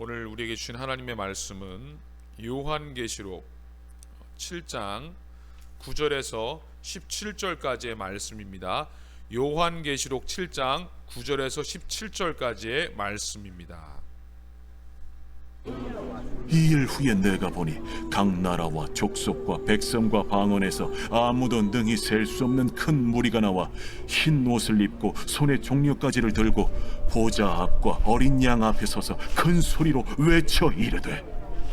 오늘 우리에게 주신 하나님의 말씀은 요한계시록 7장 9절에서 17절까지의 말씀입니다. 요한계시록 7장 9절에서 17절까지의 말씀입니다. 이 일 후에 내가 보니 각 나라와 족속과 백성과 방언에서 아무도 능히 셀 수 없는 큰 무리가 나와 흰 옷을 입고 손에 종려가지를 들고 보좌 앞과 어린 양 앞에 서서 큰 소리로 외쳐 이르되,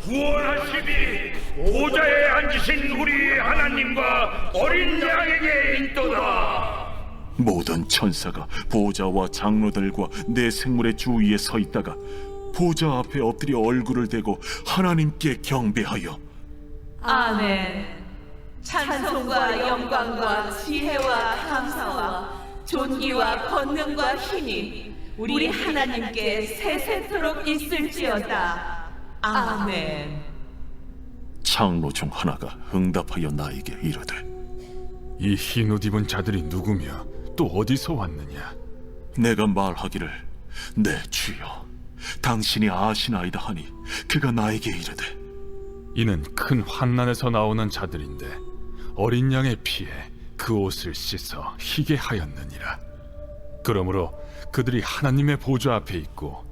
구원하시니 보좌에 앉으신 우리 하나님과 어린 양에게 있도다. 모든 천사가 보좌와 장로들과 내 생물의 주위에 서 있다가 보좌 앞에 엎드려 얼굴을 대고 하나님께 경배하여 아멘. 찬송과 영광과 지혜와 감사와 존귀와 권능과 힘이 우리 하나님께 세세토록 있을지어다. 아멘. 장로 중 하나가 응답하여 나에게 이르되, 이 흰 옷 입은 자들이 누구며 또 어디서 왔느냐? 내가 말하기를 내 주여 당신이 아시나이다 하니 그가 나에게 이르되, 이는 큰 환난에서 나오는 자들인데 어린 양의 피에 그 옷을 씻어 희게 하였느니라. 그러므로 그들이 하나님의 보좌 앞에 있고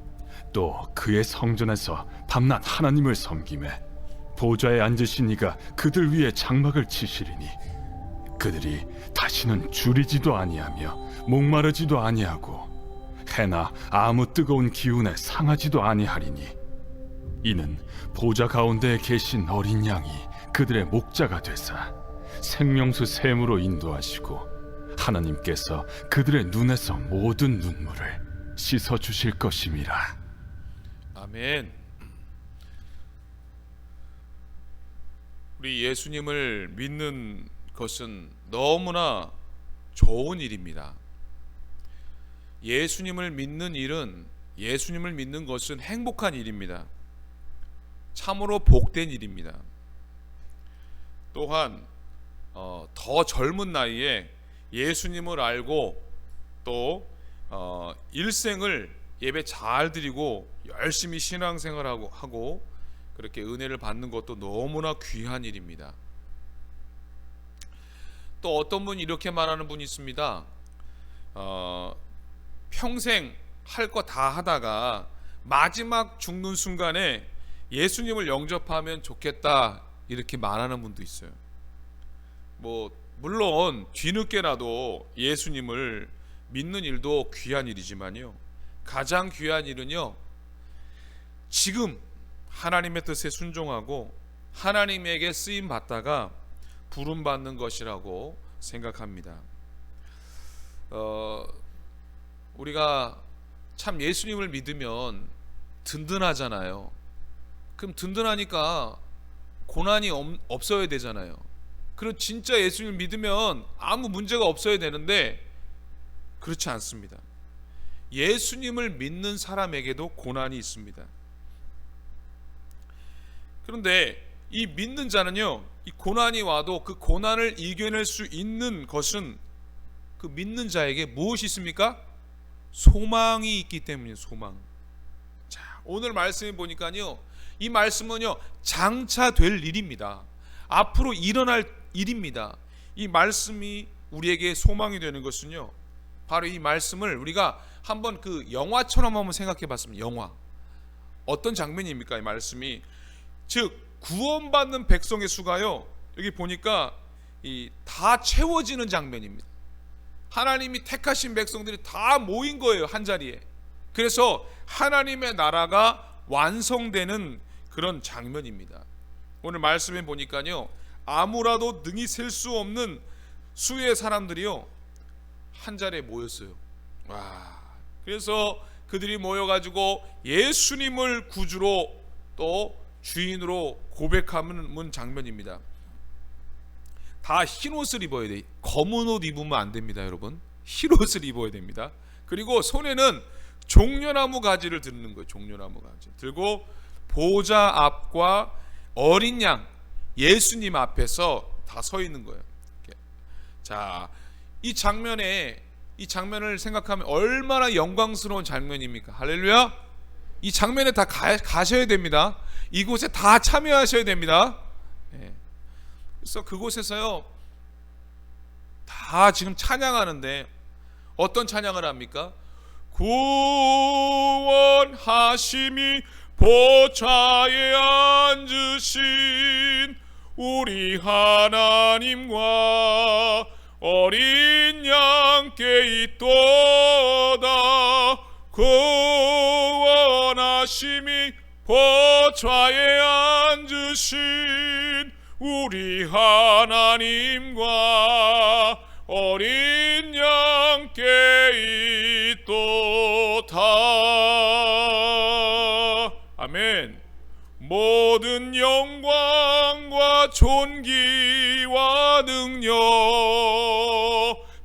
또 그의 성전에서 밤낮 하나님을 섬기매 보좌에 앉으신 이가 그들 위에 장막을 치시리니 그들이 다시는 줄이지도 아니하며 목마르지도 아니하고 해나 아무 뜨거운 기운에 상하지도 아니하리니 이는 보좌 가운데에 계신 어린 양이 그들의 목자가 되사 생명수 샘으로 인도하시고 하나님께서 그들의 눈에서 모든 눈물을 씻어 주실 것임이라. 아멘. 우리 예수님을 믿는 것은 너무나 좋은 일입니다. 예수님을 믿는 일은, 예수님을 믿는 것은 행복한 일입니다. 참으로 복된 일입니다. 또한 더 젊은 나이에 예수님을 알고 또 일생을 예배 잘 드리고 열심히 신앙생활하고 하고 그렇게 은혜를 받는 것도 너무나 귀한 일입니다. 또 어떤 분이 이렇게 말하는 분이 있습니다. 평생 할 거 다 하다가 마지막 죽는 순간에 예수님을 영접하면 좋겠다 이렇게 말하는 분도 있어요. 물론 뒤늦게라도 예수님을 믿는 일도 귀한 일이지만요, 가장 귀한 일은요, 지금 하나님의 뜻에 순종하고 하나님에게 쓰임 받다가 부름 받는 것이라고 생각합니다. 우리가 참 예수님을 믿으면 든든하잖아요. 그럼 든든하니까 고난이 없어야 되잖아요. 그럼 진짜 예수님을 믿으면 아무 문제가 없어야 되는데 그렇지 않습니다. 예수님을 믿는 사람에게도 고난이 있습니다. 그런데 이 믿는 자는요, 이 고난이 와도 그 고난을 이겨낼 수 있는 것은 그 믿는 자에게 무엇이 있습니까? 소망이 있기 때문이에요. 소망. 자, 오늘 말씀에 보니까요, 이 말씀은요, 장차 될 일입니다. 앞으로 일어날 일입니다. 이 말씀이 우리에게 소망이 되는 것은요, 바로 이 말씀을 우리가 한번 그 영화처럼 한번 생각해 봤습니다. 영화. 어떤 장면입니까? 이 말씀이. 즉 구원받는 백성의 수가요, 여기 보니까 다 채워지는 장면입니다. 하나님이 택하신 백성들이 다 모인 거예요, 한 자리에. 그래서 하나님의 나라가 완성되는 그런 장면입니다. 오늘 말씀에 보니까요, 아무라도 능히 셀 수 없는 수의 사람들이요, 한 자리에 모였어요. 와, 그래서 그들이 모여가지고 예수님을 구주로 또 주인으로 고백하는 장면입니다. 다 흰옷을 입어야 돼. 검은 옷 입으면 안 됩니다, 여러분. 흰옷을 입어야 됩니다. 그리고 손에는 종려나무 가지를 드는 거예요. 종려나무 가지 들고 보좌 앞과 어린 양 예수님 앞에서 다 서 있는 거예요. 자, 이 장면을 생각하면 얼마나 영광스러운 장면입니까? 할렐루야. 이 장면에 다 가셔야 됩니다. 이곳에 다 참여하셔야 됩니다. 그래서 그곳에서요 다 지금 찬양하는데 어떤 찬양을 합니까? 구원하심이 보좌에 앉으신 우리 하나님과 어린 양께 있도다. 구원하심이 보좌에 앉으신 우리 하나님과 어린 양께 있도다. 아멘. 모든 영광과 존귀와 능력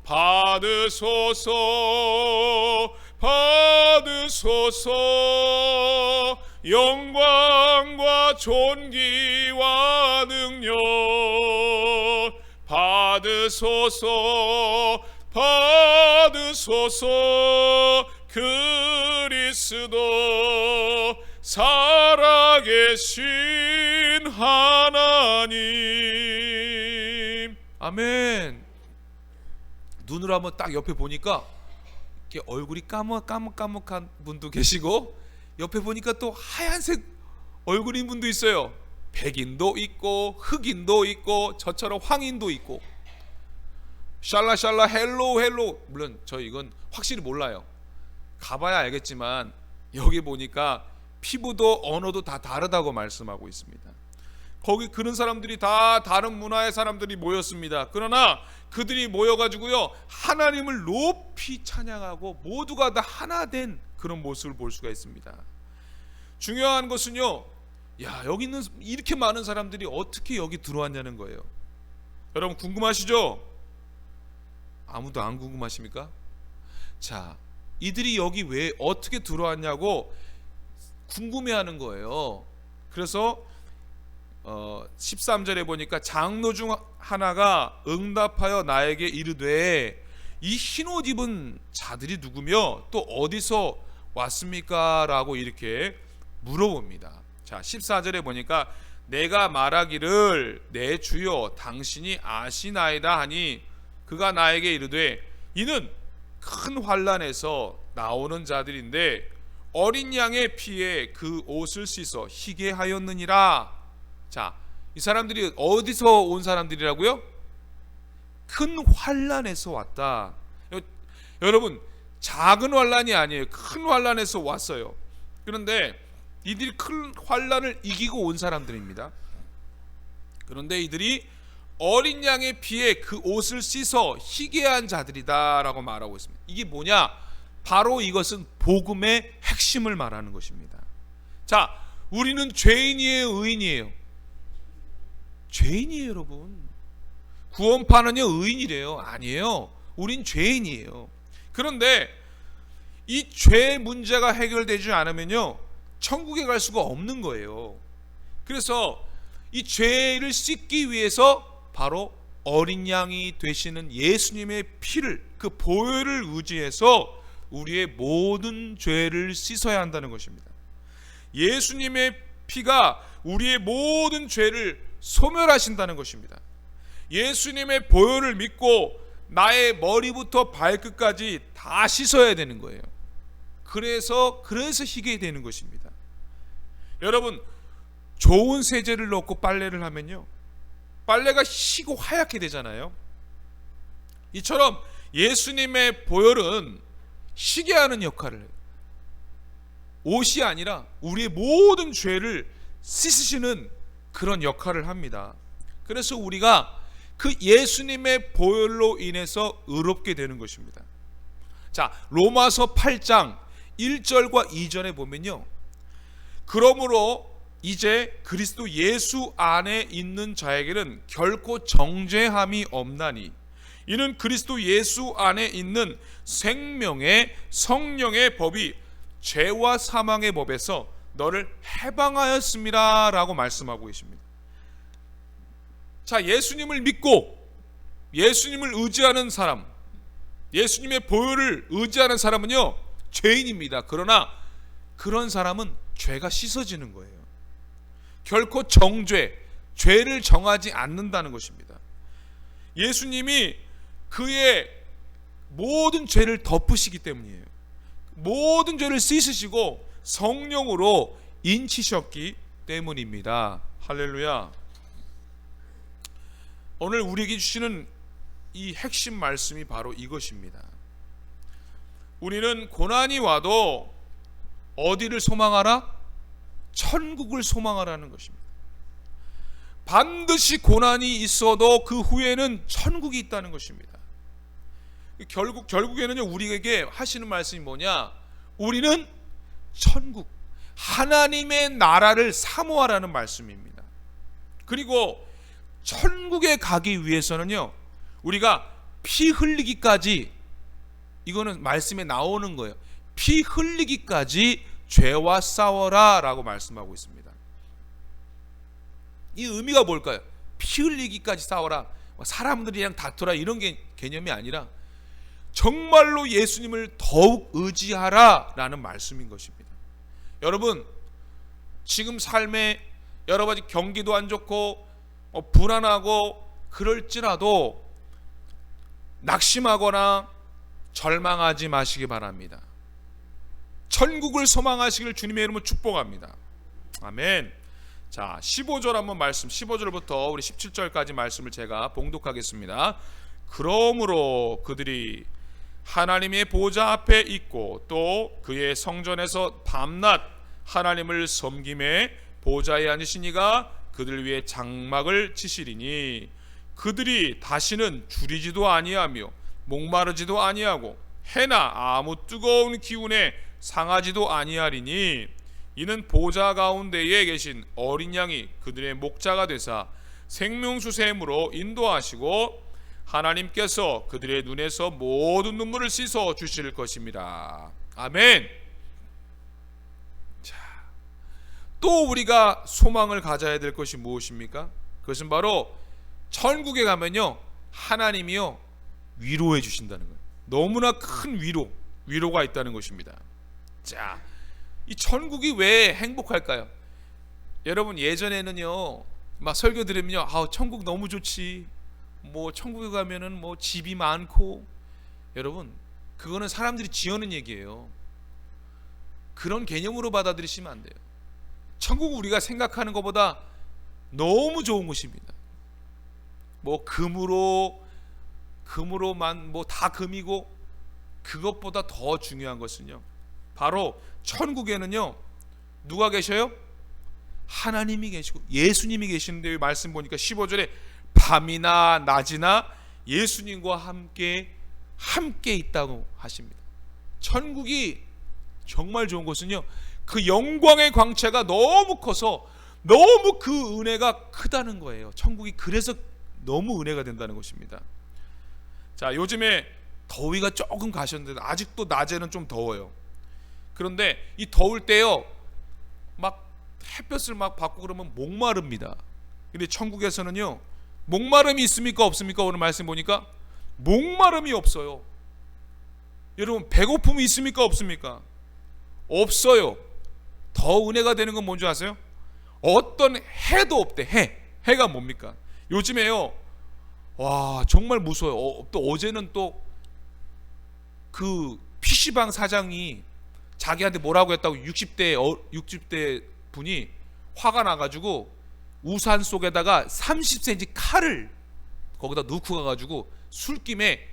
받으소서, 받으소서. 영광과 존귀와 능력 받으소서, 받으소서. 그리스도 살아계신 하나님. 아멘. 눈으로 한번 딱 옆에 보니까 이렇게 얼굴이 까먹까먹한 분도 계시고, 옆에 보니까 또 하얀색 얼굴인 분도 있어요. 백인도 있고 흑인도 있고 저처럼 황인도 있고. 샬라샬라 헬로 헬로. 물론 저 이건 확실히 몰라요. 가봐야 알겠지만 여기 보니까 피부도 언어도 다 다르다고 말씀하고 있습니다. 거기 그런 사람들이 다 다른 문화의 사람들이 모였습니다. 그러나 그들이 모여가지고요 하나님을 높이 찬양하고 모두가 다 하나 된 그런 모습을 볼 수가 있습니다. 중요한 것은요, 야, 여기 있는 이렇게 많은 사람들이 어떻게 여기 들어왔냐는 거예요. 여러분 궁금하시죠? 아무도 안 궁금하십니까? 자, 이들이 여기 왜 어떻게 들어왔냐고 궁금해하는 거예요. 그래서 13절에 보니까 장로 중 하나가 응답하여 나에게 이르되 이 흰옷 입은 자들이 누구며 또 어디서 왔습니까? 라고 이렇게 물어봅니다. 자, 14절에 보니까 내가 말하기를 내 주여 당신이 아시나이다 하니 그가 나에게 이르되 이는 큰 환난에서 나오는 자들인데 어린 양의 피에 그 옷을 씻어 희게 하였느니라. 자, 이 사람들이 어디서 온 사람들이라고요? 큰 환난에서 왔다. 여러분, 작은 환난이 아니에요. 큰 환난에서 왔어요. 그런데 이들이 큰 환난을 이기고 온 사람들입니다. 그런데 이들이 어린 양의 피에 그 옷을 씻어 희게 한 자들이다 라고 말하고 있습니다. 이게 뭐냐? 바로 이것은 복음의 핵심을 말하는 것입니다. 자, 우리는 죄인이에요, 의인이에요? 죄인이에요, 여러분. 구원파는요 의인이래요. 아니에요. 우린 죄인이에요. 그런데 이 죄 문제가 해결되지 않으면요 천국에 갈 수가 없는 거예요. 그래서 이 죄를 씻기 위해서 바로 어린 양이 되시는 예수님의 피를, 그 보혈을 의지해서 우리의 모든 죄를 씻어야 한다는 것입니다. 예수님의 피가 우리의 모든 죄를 소멸하신다는 것입니다. 예수님의 보혈을 믿고 나의 머리부터 발끝까지 다 씻어야 되는 거예요. 그래서 희게 되는 것입니다. 여러분, 좋은 세제를 넣고 빨래를 하면요 빨래가 희고 하얗게 되잖아요. 이처럼 예수님의 보혈은 희게 하는 역할을 해요. 옷이 아니라 우리의 모든 죄를 씻으시는 그런 역할을 합니다. 그래서 우리가 그 예수님의 보혈로 인해서 의롭게 되는 것입니다. 자, 로마서 8장 1절과 2절에 보면요, 그러므로 이제 그리스도 예수 안에 있는 자에게는 결코 정죄함이 없나니 이는 그리스도 예수 안에 있는 생명의 성령의 법이 죄와 사망의 법에서 너를 해방하였습니다 라고 말씀하고 계십니다. 자, 예수님을 믿고 예수님을 의지하는 사람, 예수님의 보혈을 의지하는 사람은요 죄인입니다. 그러나 그런 사람은 죄가 씻어지는 거예요. 결코 정죄, 죄를 정하지 않는다는 것입니다. 예수님이 그의 모든 죄를 덮으시기 때문이에요. 모든 죄를 씻으시고 성령으로 인치셨기 때문입니다. 할렐루야. 오늘 우리에게 주시는 이 핵심 말씀이 바로 이것입니다. 우리는 고난이 와도 어디를 소망하라? 천국을 소망하라는 것입니다. 반드시 고난이 있어도 그 후에는 천국이 있다는 것입니다. 결국에는요, 우리에게 하시는 말씀이 뭐냐? 우리는 천국, 하나님의 나라를 사모하라는 말씀입니다. 그리고 천국에 가기 위해서는요, 우리가 피 흘리기까지, 이거는 말씀에 나오는 거예요. 피 흘리기까지 죄와 싸워라 라고 말씀하고 있습니다. 이 의미가 뭘까요? 피 흘리기까지 싸워라, 사람들이랑 다투라, 이런 게 개념이 아니라 정말로 예수님을 더욱 의지하라 라는 말씀인 것입니다. 여러분, 지금 삶에 여러 가지 경기도 안 좋고 불안하고 그럴지라도 낙심하거나 절망하지 마시기 바랍니다. 천국을 소망하시길 주님의 이름으로 축복합니다. 아멘. 자, 15절 한번 말씀, 15절부터 우리 17절까지 말씀을 제가 봉독하겠습니다. 그러므로 그들이 하나님의 보좌 앞에 있고 또 그의 성전에서 밤낮 하나님을 섬김에 보좌에 앉으신 이가 그들 위에 장막을 치시리니 그들이 다시는 줄이지도 아니하며 목마르지도 아니하고 해나 아무 뜨거운 기운에 상하지도 아니하리니 이는 보좌 가운데에 계신 어린 양이 그들의 목자가 되사 생명수 샘으로 인도하시고 하나님께서 그들의 눈에서 모든 눈물을 씻어 주실 것입니다. 아멘. 자, 또 우리가 소망을 가져야 될 것이 무엇입니까? 그것은 바로 천국에 가면요, 하나님이요 위로해 주신다는 거예요. 너무나 큰 위로가 있다는 것입니다. 자, 이 천국이 왜 행복할까요? 여러분, 예전에는요 막 설교 들으면요, 천국 너무 좋지, 뭐 천국에 가면은 뭐 집이 많고, 여러분 그거는 사람들이 지어낸 얘기예요. 그런 개념으로 받아들이시면 안 돼요. 천국은 우리가 생각하는 것보다 너무 좋은 곳입니다. 뭐 금으로만 뭐 다 금이고, 그것보다 더 중요한 것은요, 바로 천국에는요 누가 계셔요? 하나님이 계시고 예수님이 계시는데, 말씀 보니까 15절에 밤이나 낮이나 예수님과 함께 있다고 하십니다. 천국이 정말 좋은 것은요, 그 영광의 광채가 너무 커서 너무 그 은혜가 크다는 거예요. 천국이 그래서 너무 은혜가 된다는 것입니다. 자, 요즘에 더위가 조금 가셨는데 아직도 낮에는 좀 더워요. 그런데 이 더울 때요, 막 햇볕을 막 받고 그러면 목마릅니다. 근데 천국에서는요, 목마름이 있습니까 없습니까? 오늘 말씀 보니까 목마름이 없어요. 여러분, 배고픔이 있습니까 없습니까? 없어요. 더 은혜가 되는 건 뭔지 아세요? 어떤 해도 없대. 해가 뭡니까? 요즘에요, 와 정말 무서워요. 또 어제는 또 그 PC방 사장이 자기한테 뭐라고 했다고 60대 분이 화가 나가지고 우산 속에다가 30cm 칼을 거기다 넣고 가가지고 술김에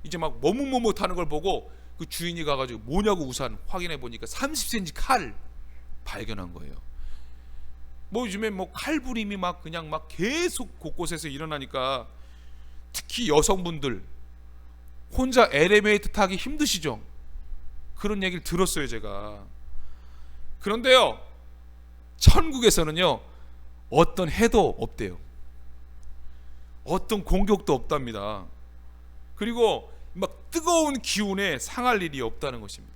이제 막 머뭇머뭇하는 걸 보고 그 주인이 가가지고 뭐냐고 우산 확인해 보니까 30cm 칼 발견한 거예요. 뭐 요즘에 뭐 칼부림이 막 그냥 막 계속 곳곳에서 일어나니까 특히 여성분들 혼자 엘리베이터 타기 힘드시죠? 그런 얘기를 들었어요, 제가. 그런데요, 천국에서는요 어떤 해도 없대요. 어떤 공격도 없답니다. 그리고 막 뜨거운 기운에 상할 일이 없다는 것입니다.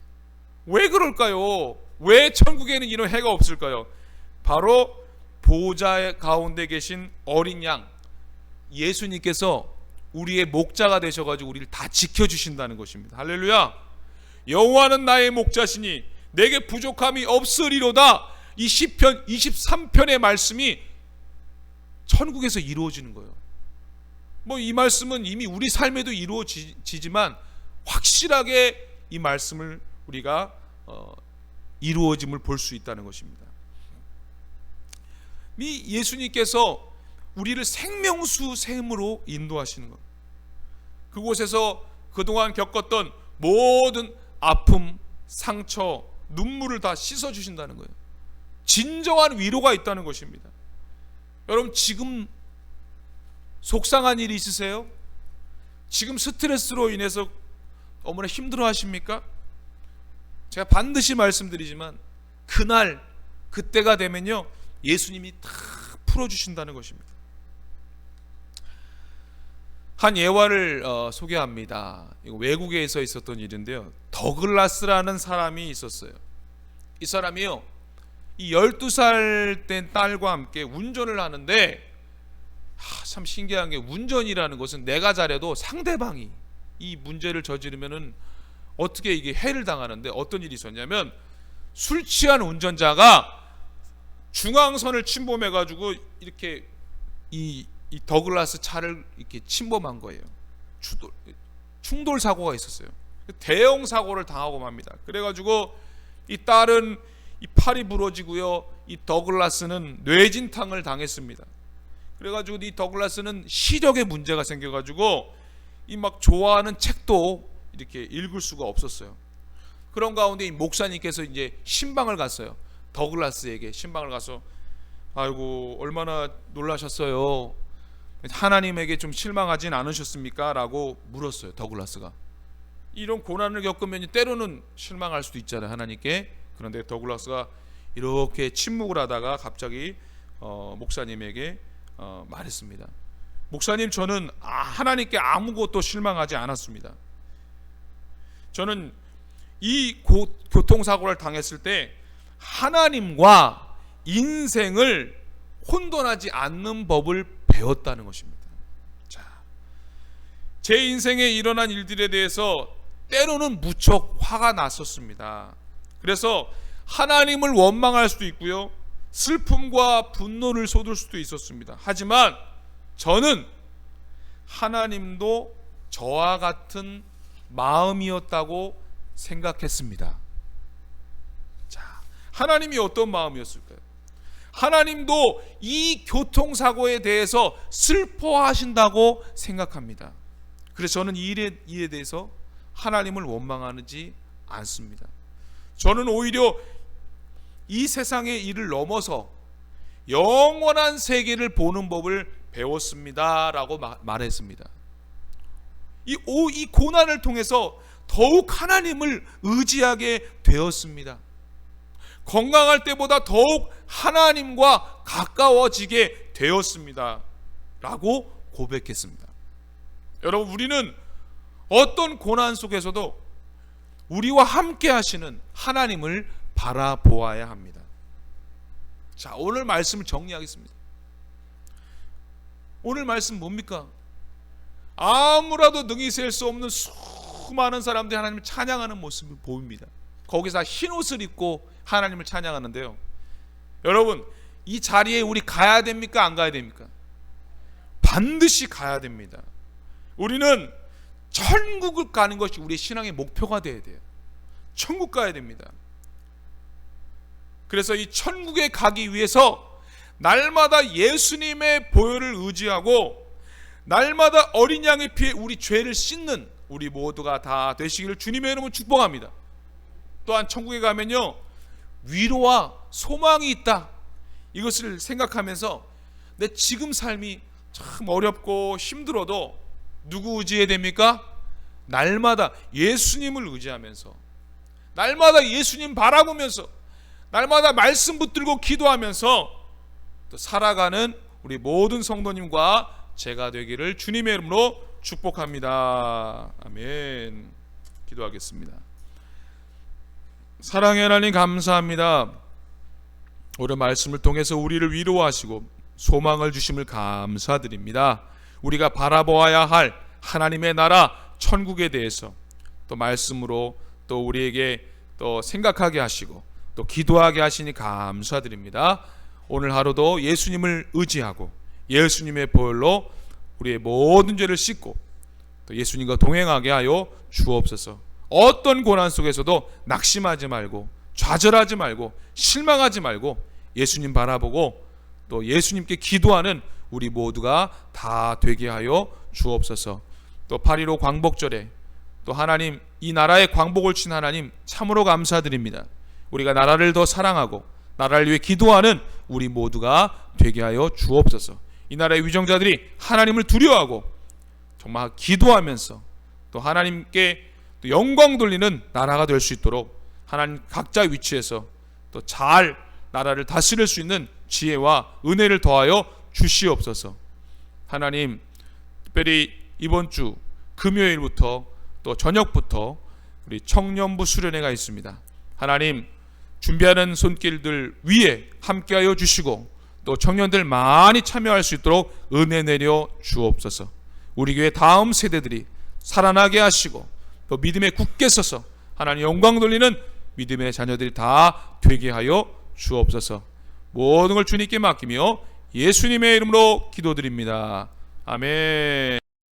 왜 그럴까요? 왜 천국에는 이런 해가 없을까요? 바로 보좌 가운데 계신 어린 양 예수님께서 우리의 목자가 되셔가지고 우리를 다 지켜주신다는 것입니다. 할렐루야. 여호와는 나의 목자시니 내게 부족함이 없으리로다. 이 시편 23편의 말씀이 천국에서 이루어지는 거예요. 뭐 이 말씀은 이미 우리 삶에도 이루어지지만 확실하게 이 말씀을 우리가 이루어짐을 볼 수 있다는 것입니다. 이 예수님께서 우리를 생명수 샘으로 인도하시는 것, 그곳에서 그동안 겪었던 모든 아픔, 상처, 눈물을 다 씻어주신다는 거예요. 진정한 위로가 있다는 것입니다. 여러분, 지금 속상한 일이 있으세요? 지금 스트레스로 인해서 너무나 힘들어 하십니까? 제가 반드시 말씀드리지만 그날, 그때가 되면요, 예수님이 다 풀어주신다는 것입니다. 한 예화를 소개합니다. 이거 외국에서 있었던 일인데요, 더글라스라는 사람이 있었어요. 이 사람이요, 이 12살 된 딸과 함께 운전을 하는데, 참 신기한 게, 운전이라는 것은 내가 잘해도 상대방이 이 문제를 저지르면은 어떻게 이게 해를 당하는데, 어떤 일이 있었냐면 술 취한 운전자가 중앙선을 침범해 가지고 이렇게 이 더글라스 차를 이렇게 침범한 거예요. 충돌 사고가 있었어요. 대형 사고를 당하고 맙니다. 그래가지고 이 딸은 이 팔이 부러지고요, 이 더글라스는 뇌진탕을 당했습니다. 그래가지고 이 더글라스는 시력에 문제가 생겨가지고 이 막 좋아하는 책도 이렇게 읽을 수가 없었어요. 그런 가운데 이 목사님께서 이제 신방을 갔어요. 더글라스에게 신방을 가서, 아이고 얼마나 놀라셨어요? 하나님에게 좀 실망하진 않으셨습니까? 라고 물었어요. 더글라스가. 이런 고난을 겪으면 때로는 실망할 수도 있잖아요, 하나님께. 그런데 더글라스가 이렇게 침묵을 하다가 갑자기 목사님에게 말했습니다. 목사님, 저는 하나님께 아무것도 실망하지 않았습니다. 저는 이 교통사고를 당했을 때 하나님과 인생을 혼돈하지 않는 법을 배웠다는 것입니다. 자, 제 인생에 일어난 일들에 대해서 때로는 무척 화가 났었습니다. 그래서 하나님을 원망할 수도 있고요, 슬픔과 분노를 쏟을 수도 있었습니다. 하지만 저는 하나님도 저와 같은 마음이었다고 생각했습니다. 자, 하나님이 어떤 마음이었을까요? 하나님도 이 교통사고에 대해서 슬퍼하신다고 생각합니다. 그래서 저는 이 일에 대해서 하나님을 원망하지 않습니다. 저는 오히려 이 세상의 일을 넘어서 영원한 세계를 보는 법을 배웠습니다 라고 말했습니다. 이 고난을 통해서 더욱 하나님을 의지하게 되었습니다. 건강할 때보다 더욱 하나님과 가까워지게 되었습니다 라고 고백했습니다. 여러분, 우리는 어떤 고난 속에서도 우리와 함께 하시는 하나님을 바라보아야 합니다. 자, 오늘 말씀을 정리하겠습니다. 오늘 말씀 뭡니까? 아무라도 능히 셀 수 없는 수많은 사람들이 하나님을 찬양하는 모습을 보입니다. 거기서 흰 옷을 입고 하나님을 찬양하는데요, 여러분, 이 자리에 우리 가야 됩니까? 안 가야 됩니까? 반드시 가야 됩니다. 우리는 천국을 가는 것이 우리의 신앙의 목표가 되어야 돼요. 천국 가야 됩니다. 그래서 이 천국에 가기 위해서 날마다 예수님의 보혈을 의지하고 날마다 어린 양의 피에 우리 죄를 씻는 우리 모두가 다 되시기를 주님의 이름으로 축복합니다. 또한 천국에 가면요, 위로와 소망이 있다, 이것을 생각하면서 내 지금 삶이 참 어렵고 힘들어도 누구 의지해야 됩니까? 날마다 예수님을 의지하면서, 날마다 예수님 바라보면서, 날마다 말씀 붙들고 기도하면서 또 살아가는 우리 모든 성도님과 제가 되기를 주님의 이름으로 축복합니다. 아멘. 기도하겠습니다. 사랑의 하나님, 감사합니다. 오늘 말씀을 통해서 우리를 위로하시고 소망을 주심을 감사드립니다. 우리가 바라보아야 할 하나님의 나라 천국에 대해서 또 말씀으로 또 우리에게 또 생각하게 하시고 또 기도하게 하시니 감사드립니다. 오늘 하루도 예수님을 의지하고 예수님의 보혈로 우리의 모든 죄를 씻고 또 예수님과 동행하게 하여 주옵소서. 어떤 고난 속에서도 낙심하지 말고 좌절하지 말고 실망하지 말고 예수님 바라보고 또 예수님께 기도하는 우리 모두가 다 되게 하여 주옵소서. 또 8.15 광복절에 또 하나님, 이 나라에 광복을 친 하나님 참으로 감사드립니다. 우리가 나라를 더 사랑하고 나라를 위해 기도하는 우리 모두가 되게 하여 주옵소서. 이 나라의 위정자들이 하나님을 두려워하고 정말 기도하면서 또 하나님께 또 영광 돌리는 나라가 될 수 있도록 하나님 각자 위치에서 또 잘 나라를 다스릴 수 있는 지혜와 은혜를 더하여 주시옵소서. 하나님, 특별히 이번 주 금요일부터 또 저녁부터 우리 청년부 수련회가 있습니다. 하나님, 준비하는 손길들 위에 함께하여 주시고 또 청년들 많이 참여할 수 있도록 은혜 내려 주옵소서. 우리 교회 다음 세대들이 살아나게 하시고 또 믿음에 굳게 서서 하나님 영광 돌리는 믿음의 자녀들이 다 되게 하여 주옵소서. 모든 걸 주님께 맡기며 예수님의 이름으로 기도드립니다. 아멘.